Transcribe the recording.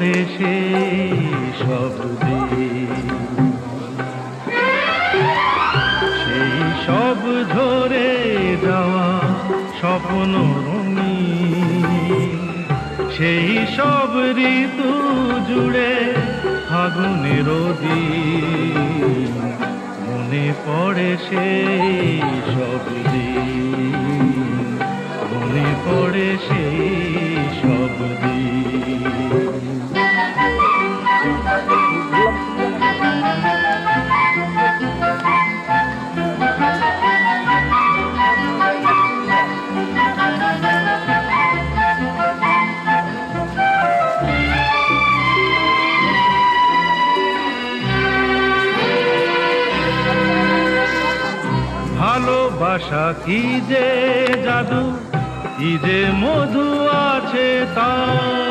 পড়ে সেই সব দিন, সেই সব ঝরে যাওয়া স্বপ্ন রঙিন, সেই সব ঋতু জুড়ে ফাগুনের দিন, মনে পড়ে সেই সব দিন, মনে পড়ে সেই সব দিন। ভালোবাসা কি যে জাদু, কি যে মধু আছে তার,